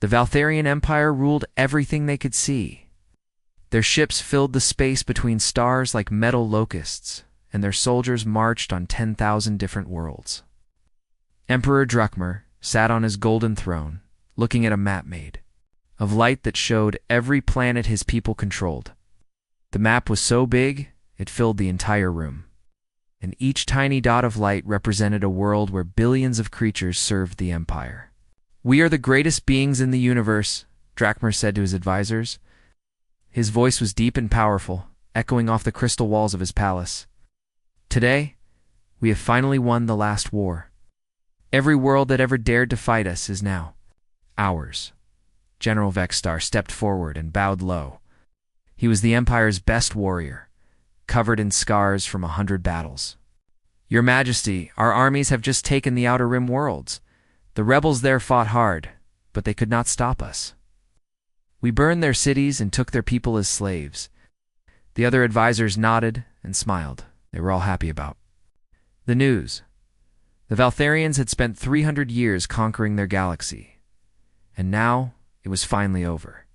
The Valtharian Empire ruled everything they could see. Their ships filled the space between stars like metal locusts, and their soldiers marched on 10,000 different worlds. Emperor Druckmer sat on his golden throne, looking at a map made of light that showed every planet his people controlled. The map was so big, it filled the entire room, and each tiny dot of light represented a world where billions of creatures served the Empire. "We are the greatest beings in the universe," Druckmer said to his advisors. His voice was deep and powerful, echoing off the crystal walls of his palace. "Today, we have finally won the last war. Every world that ever dared to fight us is now ours." General Vexstar stepped forward and bowed low. He was the Empire's best warrior, covered in scars from 100 battles. "Your Majesty, our armies have just taken the Outer Rim worlds. The rebels there fought hard, but they could not stop us. We burned their cities and took their people as slaves." The other advisors nodded and smiled. They were all happy about the news. The Valtharians had spent 300 years conquering their galaxy, and now it was finally over.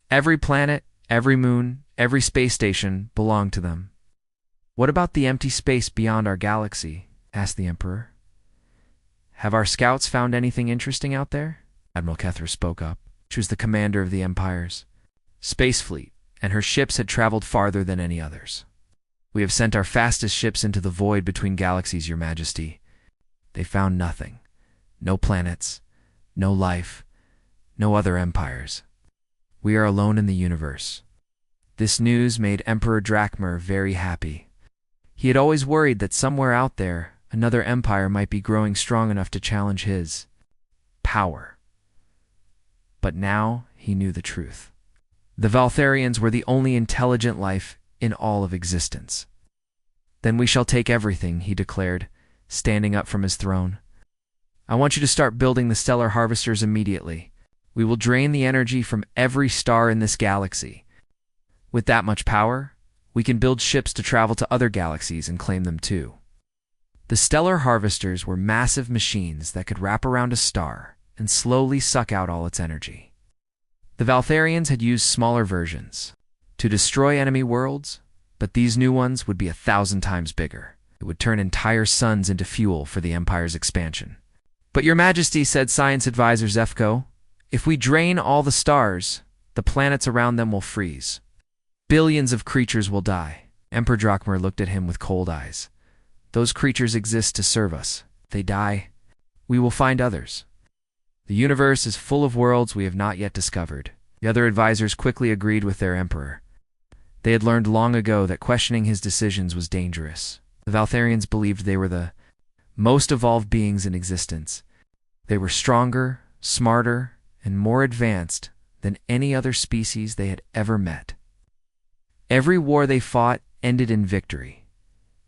Every planet, every moon, every space station belonged to them. "What about the empty space beyond our galaxy?" asked the Emperor. "Have our scouts found anything interesting out there?" Admiral Kethra spoke up. She was the commander of the Empire's space fleet, and her ships had traveled farther than any others. "We have sent our fastest ships into the void between galaxies, Your Majesty. They found nothing. No planets, no life, no other empires. We are alone in the universe." This news made Emperor Druckmer very happy. He had always worried that somewhere out there, another empire might be growing strong enough to challenge his power. But now he knew the truth. The Valtharians were the only intelligent life in all of existence. "Then we shall take everything," he declared, standing up from his throne. "I want you to start building the stellar harvesters immediately. We will drain the energy from every star in this galaxy. With that much power, we can build ships to travel to other galaxies and claim them too." The stellar harvesters were massive machines that could wrap around a star and slowly suck out all its energy. The Valtharians had used smaller versions to destroy enemy worlds, but these new ones would be 1,000 times bigger. It would turn entire suns into fuel for the Empire's expansion. "But Your Majesty," said science advisor Zefko, "if we drain all the stars, the planets around them will freeze. Billions of creatures will die." Emperor Druckmer looked at him with cold eyes. "Those creatures exist to serve us. If they die, we will find others. The universe is full of worlds we have not yet discovered." The other advisors quickly agreed with their emperor. They had learned long ago that questioning his decisions was dangerous. The Valtharians believed they were the most evolved beings in existence. They were stronger, smarter, and more advanced than any other species they had ever met. Every war they fought ended in victory.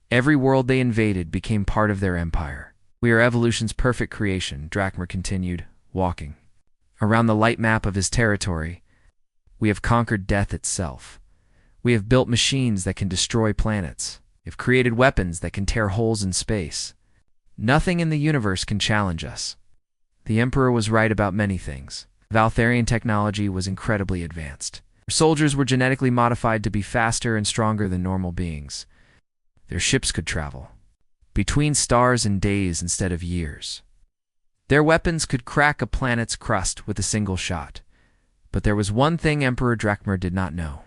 Every world they invaded became part of their empire. "We are evolution's perfect creation," Druckmer continued, walking around the light map of his territory. "We have conquered death itself. We have built machines that can destroy planets. We have created weapons that can tear holes in space. Nothing in the universe can challenge us." The Emperor was right about many things. Valtharian technology was incredibly advanced. Their soldiers were genetically modified to be faster and stronger than normal beings. Their ships could travel between stars in days instead of years. Their weapons could crack a planet's crust with a single shot. But there was one thing Emperor Druckmer did not know.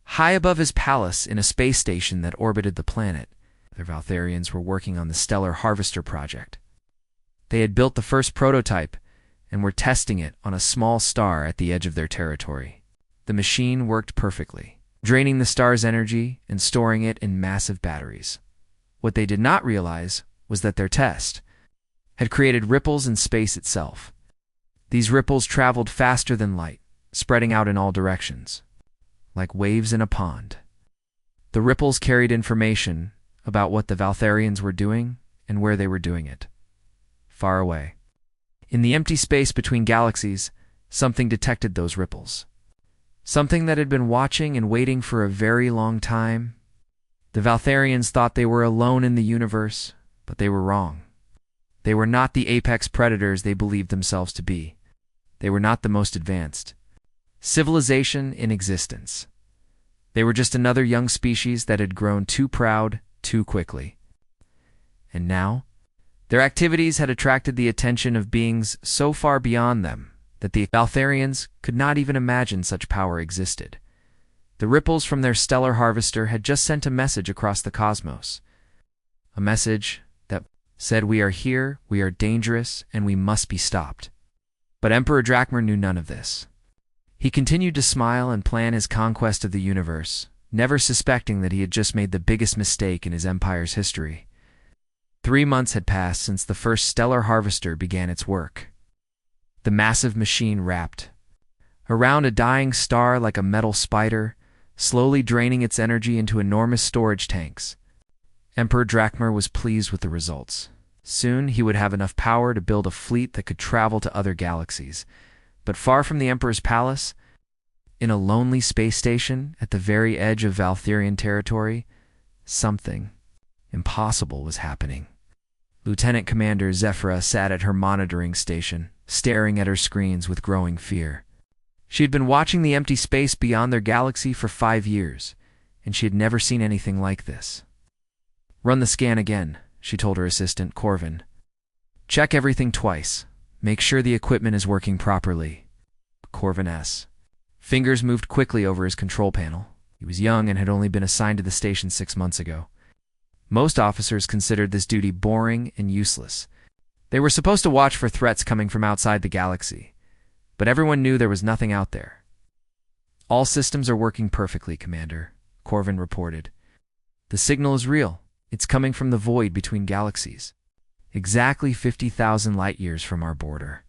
High above his palace in a space station that orbited the planet, the Valtharians were working on the Stellar Harvester project. They had built the first prototype and were testing it on a small star at the edge of their territory. The machine worked perfectly, draining the star's energy and storing it in massive batteries. What they did not realize was that their test had created ripples in space itself. These ripples traveled faster than light, spreading out in all directions, like waves in a pond. The ripples carried information about what the Valtharians were doing and where they were doing it. Far away, in the empty space between galaxies, something detected those ripples. Something that had been watching and waiting for a very long time. The Valtharians thought they were alone in the universe, but they were wrong. They were not the apex predators they believed themselves to be. They were not the most advanced civilization in existence. They were just another young species that had grown too proud too quickly. And now, their activities had attracted the attention of beings so far beyond them that the Valtharians could not even imagine such power existed. The ripples from their stellar harvester had just sent a message across the cosmos. A message that said, "We are here, we are dangerous, and we must be stopped." But Emperor Drakmer knew none of this. He continued to smile and plan his conquest of the universe, never suspecting that he had just made the biggest mistake in his empire's history. 3 months had passed since the first stellar harvester began its work. The massive machine wrapped around a dying star like a metal spider, slowly draining its energy into enormous storage tanks. Emperor Drakmer was pleased with the results. Soon he would have enough power to build a fleet that could travel to other galaxies. But far from the Emperor's palace, in a lonely space station at the very edge of Valtharian territory, something impossible was happening. Lieutenant Commander Zephyra sat at her monitoring station, staring at her screens with growing fear. She had been watching the empty space beyond their galaxy for 5 years, and she had never seen anything like this. "Run the scan again," she told her assistant, Corvin. "Check everything twice. Make sure the equipment is working properly." Corvin's fingers moved quickly over his control panel. He was young and had only been assigned to the station 6 months ago. Most officers considered this duty boring and useless. They were supposed to watch for threats coming from outside the galaxy, but everyone knew there was nothing out there. "All systems are working perfectly, Commander," Corvin reported. "The signal is real. It's coming from the void between galaxies, exactly 50,000 light-years from our border."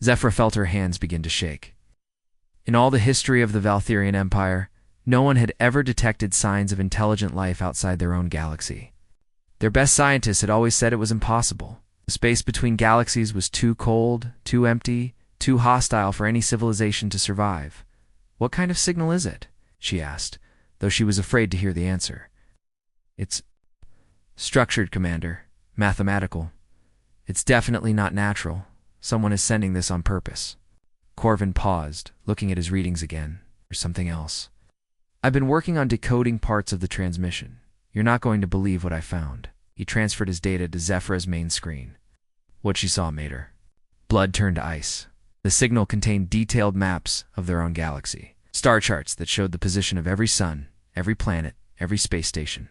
Zephyra felt her hands begin to shake. In all the history of the Valtharian Empire, no one had ever detected signs of intelligent life outside their own galaxy. Their best scientists had always said it was impossible. The space between galaxies was too cold, too empty, too hostile for any civilization to survive. "What kind of signal is it?" she asked, though she was afraid to hear the answer. "It's structured, Commander. Mathematical. It's definitely not natural. Someone is sending this on purpose." Corvin paused, looking at his readings again, or something else. "I've been working on decoding parts of the transmission. You're not going to believe what I found." He transferred his data to Zephyra's main screen. What she saw made her blood turn to ice. The signal contained detailed maps of their own galaxy, star charts that showed the position of every sun, every planet, every space station.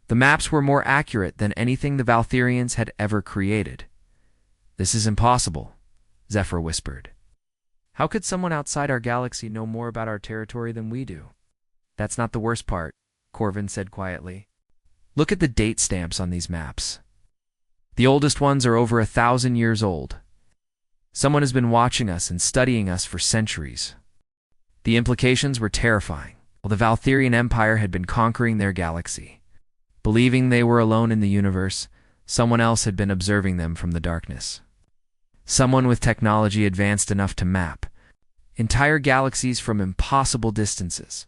The maps were more accurate than anything the Valtharians had ever created. "This is impossible," Zephyra whispered. "How could someone outside our galaxy know more about our territory than we do?" "That's not the worst part," Corvin said quietly. "Look at the date stamps on these maps. The oldest ones are over 1,000 years old. Someone has been watching us and studying us for centuries." The implications were terrifying. While the Valtharian Empire had been conquering their galaxy, believing they were alone in the universe, someone else had been observing them from the darkness. Someone with technology advanced enough to map entire galaxies from impossible distances.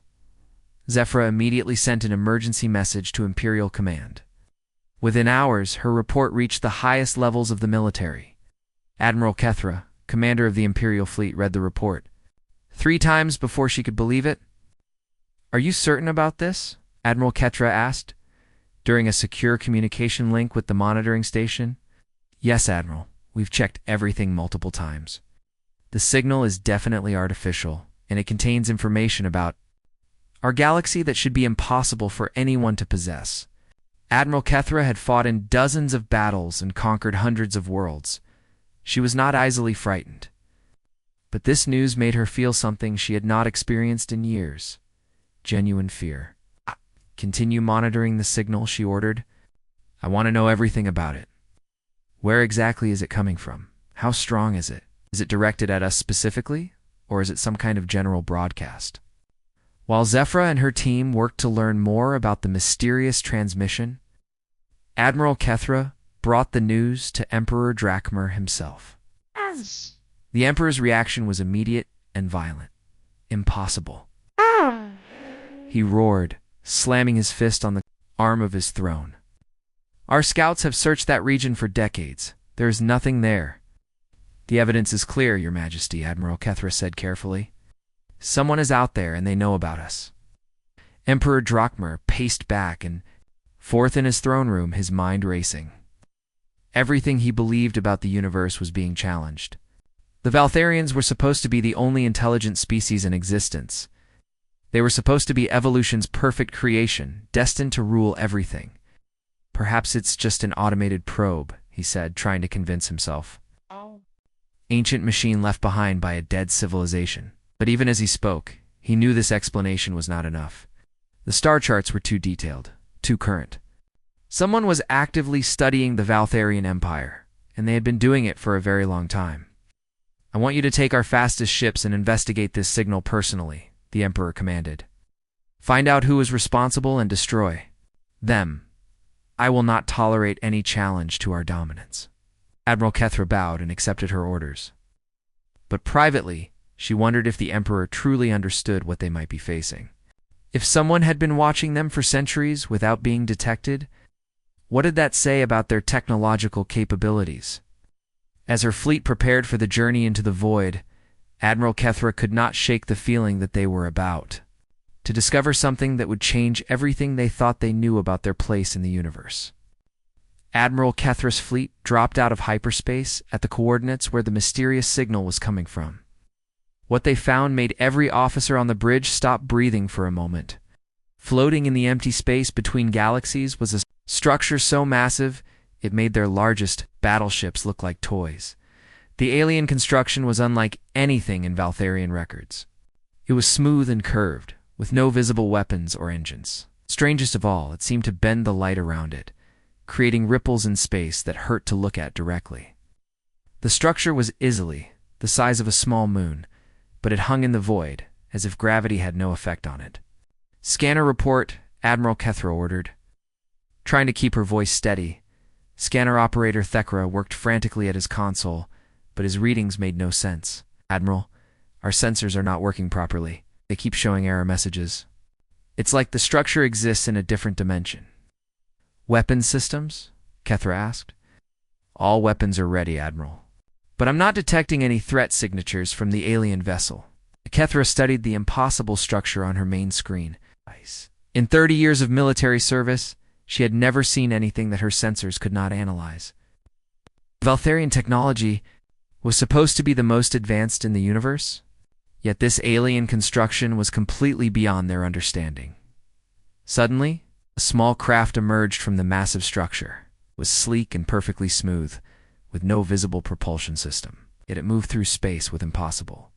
Zephyra immediately sent an emergency message to Imperial Command. Within hours, her report reached the highest levels of the military. Admiral Kethra, commander of the Imperial fleet, read the report 3 times before she could believe it. "Are you certain about this?" Admiral Kethra asked, during a secure communication link with the monitoring station. "Yes, Admiral. We've checked everything multiple times. The signal is definitely artificial, and it contains information about our galaxy that should be impossible for anyone to possess." Admiral Kethra had fought in dozens of battles and conquered hundreds of worlds. She was not easily frightened. But this news made her feel something she had not experienced in years: genuine fear. "Continue monitoring the signal," she ordered. "I want to know everything about it. Where exactly is it coming from? How strong is it? Is it directed at us specifically, or is it some kind of general broadcast?" While Zephyra and her team worked to learn more about the mysterious transmission, Admiral Kethra brought the news to Emperor Drakmer himself. The Emperor's reaction was immediate and violent. "Impossible," he roared, slamming his fist on the arm of his throne. "Our scouts have searched that region for decades. There is nothing there." The evidence is clear, Your Majesty, Admiral Kethra said carefully. Someone is out there and they know about us. Emperor Drakmar paced back and forth in his throne room, his mind racing. Everything he believed about the universe was being challenged. The Valtharians were supposed to be the only intelligent species in existence. They were supposed to be evolution's perfect creation, destined to rule everything. Perhaps it's just an automated probe, he said, trying to convince himself. Ancient machine left behind by a dead civilization. But even as he spoke, he knew this explanation was not enough. The star charts were too detailed, too current. Someone was actively studying the Valtharian Empire, and they had been doing it for a very long time. I want you to take our fastest ships and investigate this signal personally, the Emperor commanded. Find out who is responsible and destroy them. I will not tolerate any challenge to our dominance. Admiral Kethra bowed and accepted her orders. But privately, she wondered if the Emperor truly understood what they might be facing. If someone had been watching them for centuries without being detected, what did that say about their technological capabilities? As her fleet prepared for the journey into the void, Admiral Kethra could not shake the feeling that they were about to discover something that would change everything they thought they knew about their place in the universe. Admiral Kethra's fleet dropped out of hyperspace at the coordinates where the mysterious signal was coming from. What they found made every officer on the bridge stop breathing for a moment. Floating in the empty space between galaxies was a structure so massive it made their largest battleships look like toys. The alien construction was unlike anything in Valtharian records. It was smooth and curved, with no visible weapons or engines. Strangest of all, it seemed to bend the light around it, creating ripples in space that hurt to look at directly. The structure was easily the size of a small moon, but it hung in the void, as if gravity had no effect on it. Scanner report, Admiral Kethra ordered. Trying to keep her voice steady, scanner operator Thekra worked frantically at his console, but his readings made no sense. Admiral, our sensors are not working properly. They keep showing error messages. It's like the structure exists in a different dimension. Weapons systems? Kethra asked. All weapons are ready, Admiral. But I'm not detecting any threat signatures from the alien vessel. Kethra studied the impossible structure on her main screen. In 30 years of military service, she had never seen anything that her sensors could not analyze. Valtharian technology was supposed to be the most advanced in the universe, yet this alien construction was completely beyond their understanding. Suddenly, a small craft emerged from the massive structure. It was sleek and perfectly smooth, with no visible propulsion system, yet it moved through space with impossible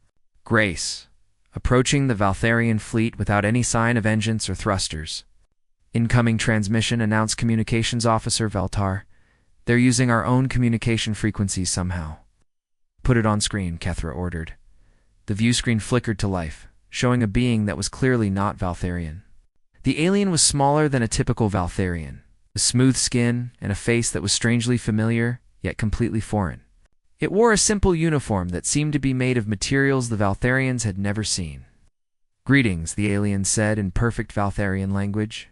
grace, approaching the Valtharian fleet without any sign of engines or thrusters. Incoming transmission, announced Communications Officer Valtar. They're using our own communication frequencies somehow. Put it on screen, Kethra ordered. The view screen flickered to life, showing a being that was clearly not Valtharian. The alien was smaller than a typical Valtharian, with smooth skin and a face that was strangely familiar, yet completely foreign. It wore a simple uniform that seemed to be made of materials the Valtharians had never seen. Greetings, the alien said in perfect Valtharian language.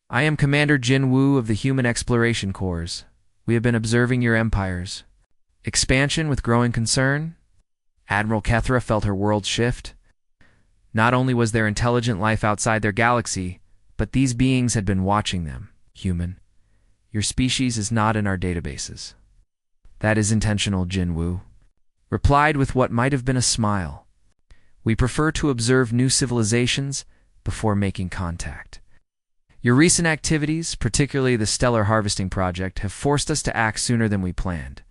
I am Commander Jin Wu of the Human Exploration Corps. We have been observing your empire's expansion with growing concern. Admiral Kethra felt her world shift. Not only was there intelligent life outside their galaxy, but these beings had been watching them. Human, your species is not in our databases. That is intentional, Jin Wu replied with what might have been a smile. We prefer to observe new civilizations before making contact. Your recent activities, particularly the Stellar Harvesting Project, have forced us to act sooner than we planned.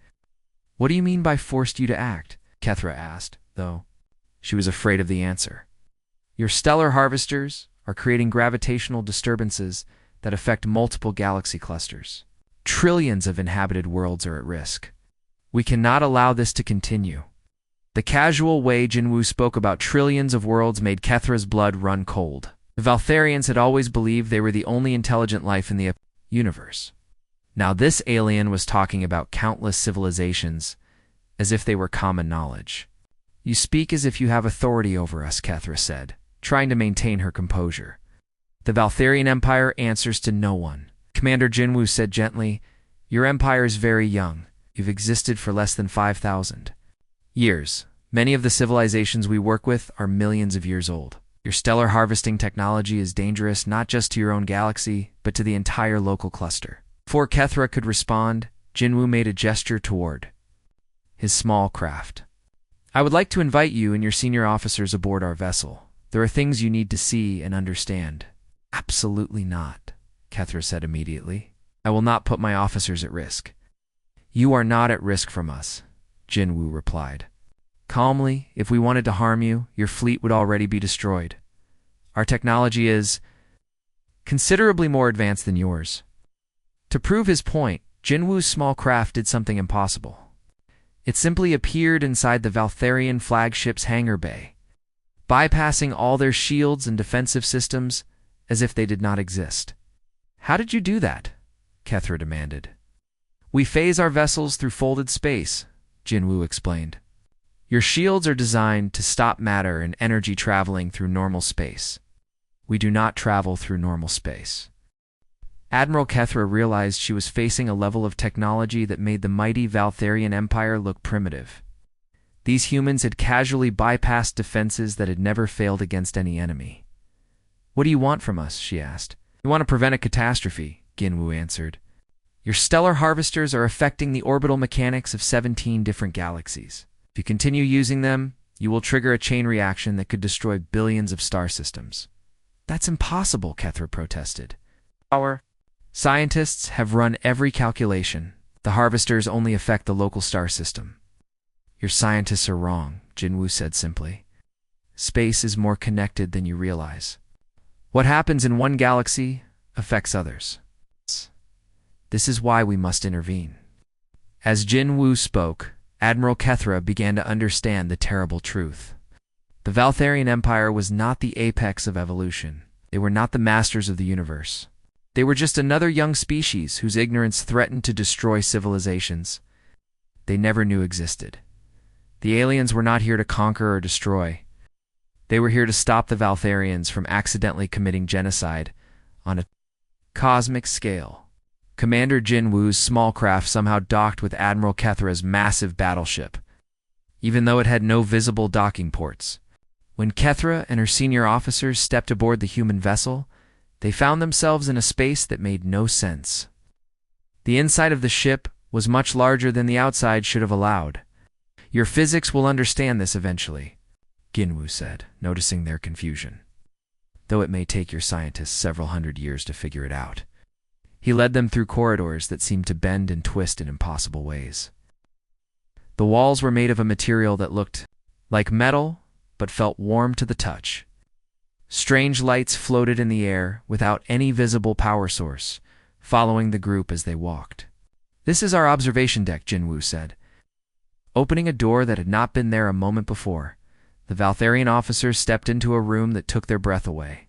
What do you mean by forced you to act? Kethra asked, though she was afraid of the answer. Your stellar harvesters are creating gravitational disturbances that affect multiple galaxy clusters. Trillions of inhabited worlds are at risk. We cannot allow this to continue. The casual way Jinwu spoke about trillions of worlds made Kethra's blood run cold. The Valtharians had always believed they were the only intelligent life in the universe. Now this alien was talking about countless civilizations, as if they were common knowledge. You speak as if you have authority over us, Kethra said, trying to maintain her composure. The Valtharian Empire answers to no one. Commander Jinwu said gently, your empire is very young. You've existed for less than 5,000. Years. Many of the civilizations we work with are millions of years old. Your stellar harvesting technology is dangerous not just to your own galaxy, but to the entire local cluster. Before Kethra could respond, Jinwoo made a gesture toward his small craft. I would like to invite you and your senior officers aboard our vessel. There are things you need to see and understand. Absolutely not, Kethra said immediately. I will not put my officers at risk. You are not at risk from us, Jinwoo replied. Calmly, if we wanted to harm you, your fleet would already be destroyed. Our technology is considerably more advanced than yours. To prove his point, Jinwoo's small craft did something impossible. It simply appeared inside the Valtharian flagship's hangar bay, bypassing all their shields and defensive systems as if they did not exist. How did you do that? Kethra demanded. We phase our vessels through folded space, Jinwoo explained. Your shields are designed to stop matter and energy traveling through normal space. We do not travel through normal space. Admiral Kethra realized she was facing a level of technology that made the mighty Valtharian Empire look primitive. These humans had casually bypassed defenses that had never failed against any enemy. What do you want from us? She asked. We want to prevent a catastrophe, Jinwoo answered. Your stellar harvesters are affecting the orbital mechanics of 17 different galaxies. If you continue using them, you will trigger a chain reaction that could destroy billions of star systems. That's impossible, Kethra protested. Our scientists have run every calculation. The harvesters only affect the local star system. Your scientists are wrong, Jinwoo said simply. Space is more connected than you realize. What happens in one galaxy affects others. This is why we must intervene. As Jinwoo spoke, Admiral Kethra began to understand the terrible truth. The Valtharian Empire was not the apex of evolution. They were not the masters of the universe. They were just another young species whose ignorance threatened to destroy civilizations they never knew existed. The aliens were not here to conquer or destroy. They were here to stop the Valtharians from accidentally committing genocide on a cosmic scale. Commander Jinwoo's small craft somehow docked with Admiral Kethra's massive battleship, even though it had no visible docking ports. When Kethra and her senior officers stepped aboard the human vessel, they found themselves in a space that made no sense. The inside of the ship was much larger than the outside should have allowed. Your physics will understand this eventually, Jinwoo said, noticing their confusion, though it may take your scientists several hundred years to figure it out. He led them through corridors that seemed to bend and twist in impossible ways. The walls were made of a material that looked like metal, but felt warm to the touch. Strange lights floated in the air without any visible power source, following the group as they walked. This is our observation deck, Jinwoo said. Opening a door that had not been there a moment before, the Valtharian officers stepped into a room that took their breath away.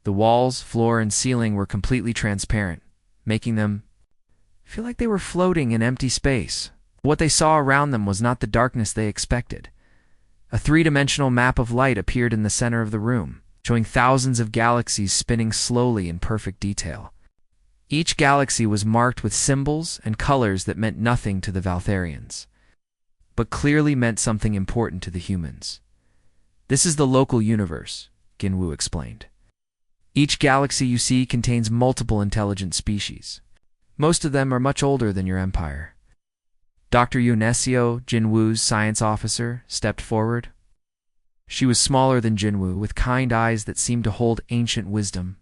The walls, floor, and ceiling were completely transparent, making them feel like they were floating in empty space. What they saw around them was not the darkness they expected. A three-dimensional map of light appeared in the center of the room, showing thousands of galaxies spinning slowly in perfect detail. Each galaxy was marked with symbols and colors that meant nothing to the Valtharians, but clearly meant something important to the humans. This is the local universe, Jinwoo explained. Each galaxy you see contains multiple intelligent species. Most of them are much older than your empire. Dr. Yonesio, Jinwoo's science officer, stepped forward. She was smaller than Jinwoo, with kind eyes that seemed to hold ancient wisdom.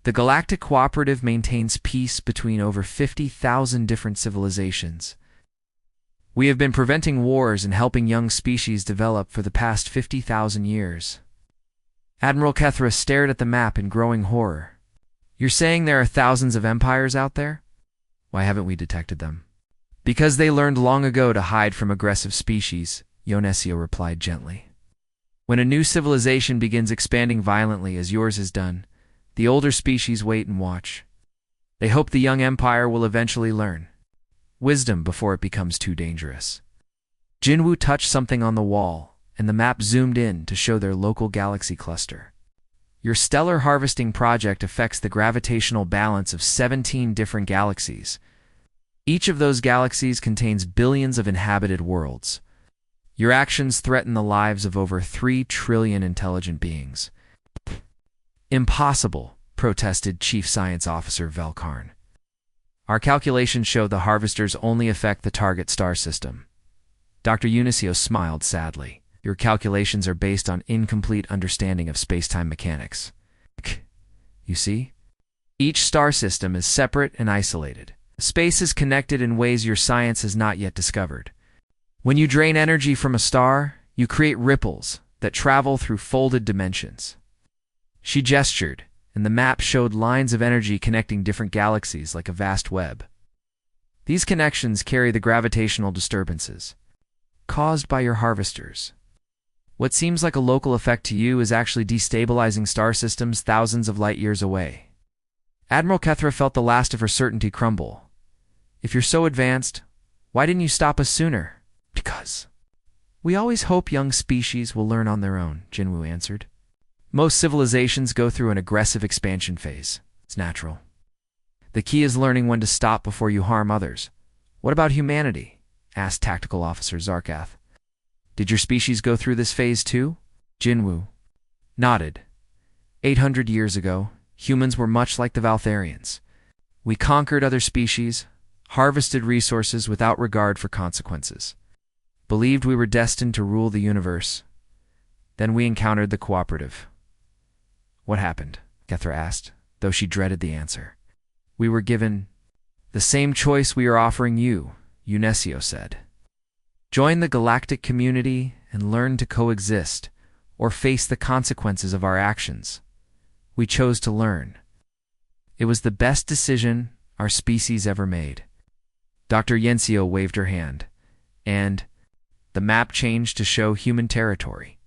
The Galactic Cooperative maintains peace between over 50,000 different civilizations. We have been preventing wars and helping young species develop for the past 50,000 years. Admiral Kethra stared at the map in growing horror. You're saying there are thousands of empires out there? Why haven't we detected them? Because they learned long ago to hide from aggressive species, Yonesio replied gently. When a new civilization begins expanding violently as yours has done, the older species wait and watch. They hope the young empire will eventually learn wisdom before it becomes too dangerous. Jinwoo touched something on the wall, and the map zoomed in to show their local galaxy cluster. Your stellar harvesting project affects the gravitational balance of 17 different galaxies. Each of those galaxies contains billions of inhabited worlds. Your actions threaten the lives of over 3 trillion intelligent beings. Impossible, protested Chief Science Officer Velkarn. Our calculations show the harvesters only affect the target star system. Dr. Unisio smiled sadly. Your calculations are based on incomplete understanding of space-time mechanics. You see? Each star system is separate and isolated. Space is connected in ways your science has not yet discovered. When you drain energy from a star, you create ripples that travel through folded dimensions. She gestured, and the map showed lines of energy connecting different galaxies like a vast web. These connections carry the gravitational disturbances caused by your harvesters. What seems like a local effect to you is actually destabilizing star systems thousands of light years away. Admiral Kethra felt the last of her certainty crumble. If you're so advanced, why didn't you stop us sooner? Because we always hope young species will learn on their own, Jinwoo answered. Most civilizations go through an aggressive expansion phase. It's natural. The key is learning when to stop before you harm others. What about humanity? Asked Tactical Officer Zarkath. Did your species go through this phase too? Jinwoo nodded. 800 years ago, humans were much like the Valtharians. We conquered other species, harvested resources without regard for consequences, believed we were destined to rule the universe. Then we encountered the cooperative. What happened? Kethra asked, though she dreaded the answer. We were given the same choice we are offering you, Unesio said. Join the galactic community and learn to coexist, or face the consequences of our actions. We chose to learn. It was the best decision our species ever made. Dr. Yensio waved her hand, and the map changed to show human territory.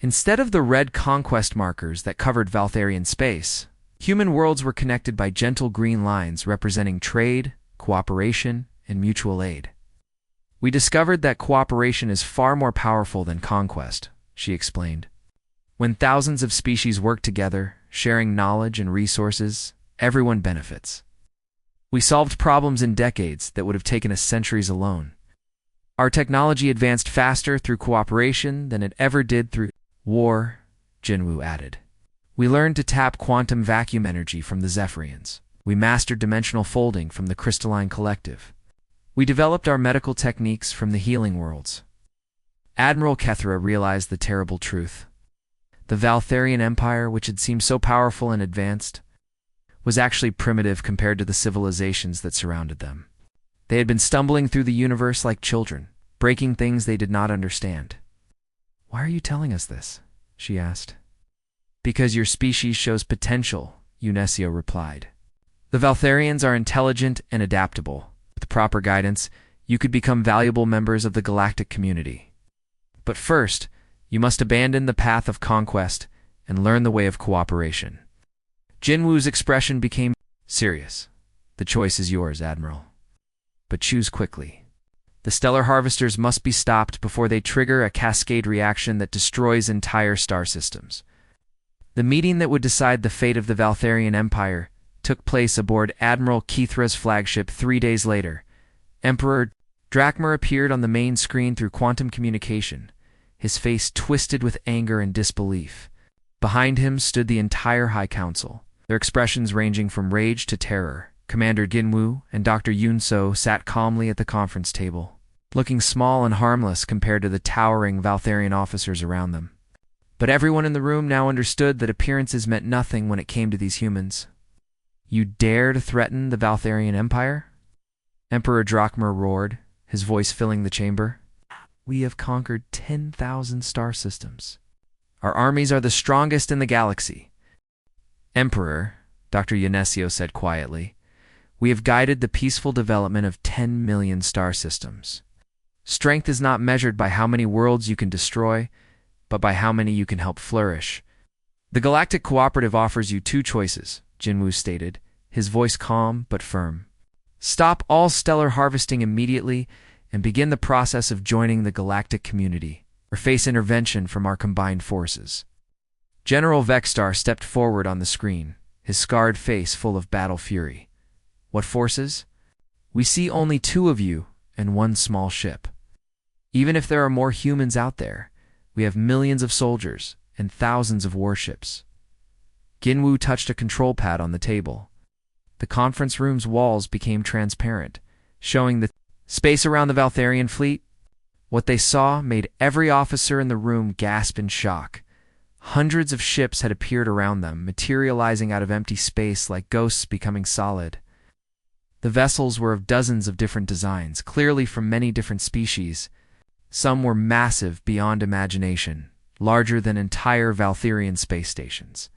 Instead of the red conquest markers that covered Valtharian space, human worlds were connected by gentle green lines representing trade, cooperation, and mutual aid. We discovered that cooperation is far more powerful than conquest, she explained. When thousands of species work together, sharing knowledge and resources, everyone benefits. We solved problems in decades that would have taken us centuries alone. Our technology advanced faster through cooperation than it ever did through war, Jinwoo added. We learned to tap quantum vacuum energy from the Zephyrians. We mastered dimensional folding from the crystalline collective. We developed our medical techniques from the healing worlds. Admiral Kethra realized the terrible truth. The Valtharian Empire, which had seemed so powerful and advanced, was actually primitive compared to the civilizations that surrounded them. They had been stumbling through the universe like children, breaking things they did not understand. Why are you telling us this? She asked. Because your species shows potential, Unesio replied. The Valtharians are intelligent and adaptable. With proper guidance, you could become valuable members of the galactic community. But first, you must abandon the path of conquest and learn the way of cooperation. Jinwoo's expression became serious. The choice is yours, Admiral. But choose quickly. The stellar harvesters must be stopped before they trigger a cascade reaction that destroys entire star systems. The meeting that would decide the fate of the Valtharian Empire took place aboard Admiral Kethra's flagship 3 days later. Emperor Drakmer appeared on the main screen through quantum communication, his face twisted with anger and disbelief. Behind him stood the entire High Council, their expressions ranging from rage to terror. Commander Jinwoo and Dr. Yunso sat calmly at the conference table, looking small and harmless compared to the towering Valtharian officers around them. But everyone in the room now understood that appearances meant nothing when it came to these humans. You dare to threaten the Valtharian Empire? Emperor Drakmer roared, his voice filling the chamber. We have conquered 10,000 star systems. Our armies are the strongest in the galaxy. Emperor, Dr. Unesio said quietly, we have guided the peaceful development of 10 million star systems. Strength is not measured by how many worlds you can destroy, but by how many you can help flourish. The Galactic Cooperative offers you 2 choices, Jinwoo stated, his voice calm but firm. Stop all stellar harvesting immediately and begin the process of joining the galactic community, or face intervention from our combined forces. General Vexstar stepped forward on the screen, his scarred face full of battle fury. What forces? We see only 2 of you and 1 small ship. Even if there are more humans out there, we have millions of soldiers and thousands of warships. Ginwu touched a control pad on the table. The conference room's walls became transparent, showing the space around the Valtharian fleet. What they saw made every officer in the room gasp in shock. Hundreds of ships had appeared around them, materializing out of empty space like ghosts becoming solid. The vessels were of dozens of different designs, clearly from many different species. Some were massive beyond imagination, larger than entire Valtharian space stations.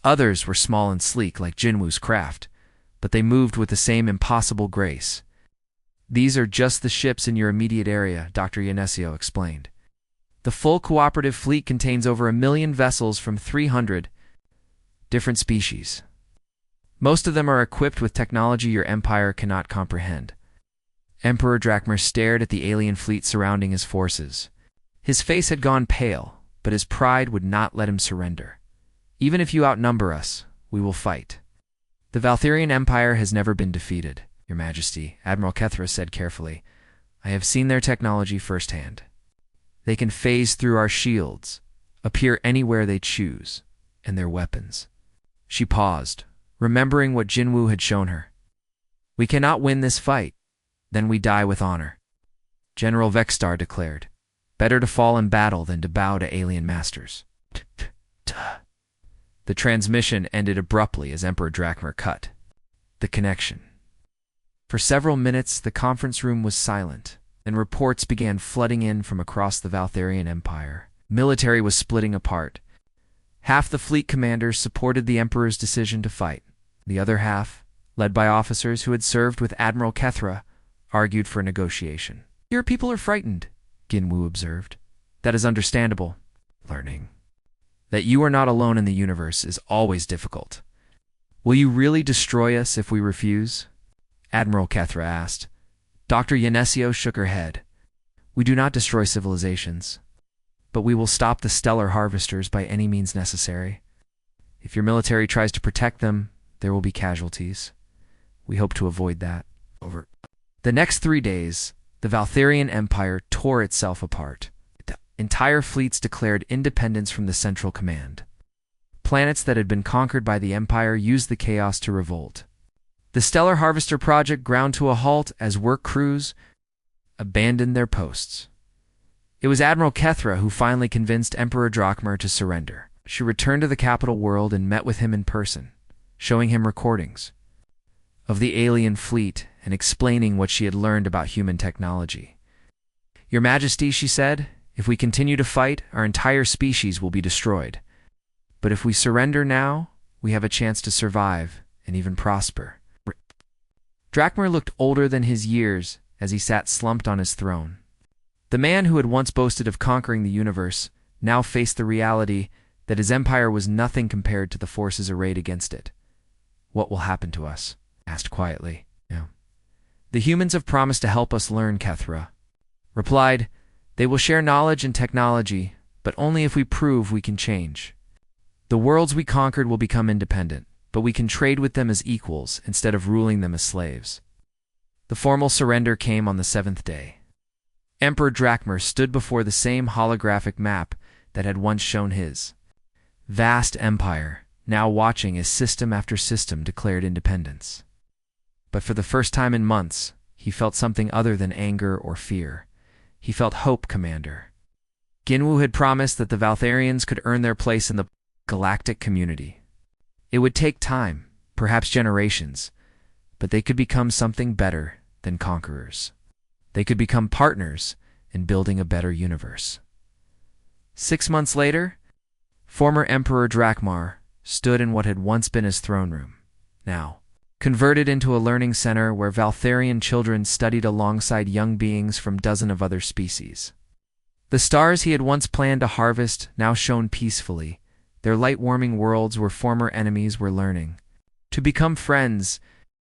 Others were small and sleek like Jinwu's craft, but they moved with the same impossible grace. "These are just the ships in your immediate area," Dr. Yanesio explained. "The full cooperative fleet contains over 1,000,000 vessels from 300 different species. Most of them are equipped with technology your empire cannot comprehend." Emperor Drachmer stared at the alien fleet surrounding his forces. His face had gone pale, but his pride would not let him surrender. "Even if you outnumber us, we will fight. The Valtharian Empire has never been defeated, Your Majesty," Admiral Kethra said carefully. "I have seen their technology firsthand. They can phase through our shields, appear anywhere they choose, and their weapons." She paused, remembering what Jinwu had shown her. "We cannot win this fight. Then we die with honor," General Vexstar declared. "Better to fall in battle than to bow to alien masters." The transmission ended abruptly as Emperor Drachmer cut the connection. For several minutes, the conference room was silent, and reports began flooding in from across the Valtharian Empire. Military was splitting apart. Half the fleet commanders supported the Emperor's decision to fight. The other half, led by officers who had served with Admiral Kethra, argued for negotiation. "Your people are frightened," Ginwu observed. "That is understandable. Learning that you are not alone in the universe is always difficult. Will you really destroy us if we refuse?" Admiral Kethra asked. Dr. Yanesio shook her head. "We do not destroy civilizations, but we will stop the stellar harvesters by any means necessary. If your military tries to protect them, there will be casualties. We hope to avoid that." Over. The next 3 days, the Valtharian Empire tore itself apart. Entire fleets declared independence from the Central Command. Planets that had been conquered by the Empire used the chaos to revolt. The Stellar Harvester project ground to a halt as work crews abandoned their posts. It was Admiral Kethra who finally convinced Emperor Drachmer to surrender. She returned to the capital world and met with him in person, showing him recordings of the alien fleet and explaining what she had learned about human technology. "Your Majesty," she said, "if we continue to fight, our entire species will be destroyed. But if we surrender now, we have a chance to survive and even prosper." Drachmer looked older than his years as he sat slumped on his throne. The man who had once boasted of conquering the universe now faced the reality that his empire was nothing compared to the forces arrayed against it. "What will happen to us?" asked quietly. "The humans have promised to help us learn," Kethra replied. "They will share knowledge and technology, but only if we prove we can change. The worlds we conquered will become independent, but we can trade with them as equals instead of ruling them as slaves." The formal surrender came on the 7th day. Emperor Drachmer stood before the same holographic map that had once shown his vast empire, now watching as system after system declared independence. But for the first time in months, he felt something other than anger or fear. He felt hope, Commander. Ginwu had promised that the Valtharians could earn their place in the galactic community. It would take time, perhaps generations, but they could become something better than conquerors. They could become partners in building a better universe. 6 months later, former Emperor Drachmar stood in what had once been his throne room, now converted into a learning center where Valtharian children studied alongside young beings from dozens of other species. The stars he had once planned to harvest now shone peacefully, their light-warming worlds where former enemies were learning to become friends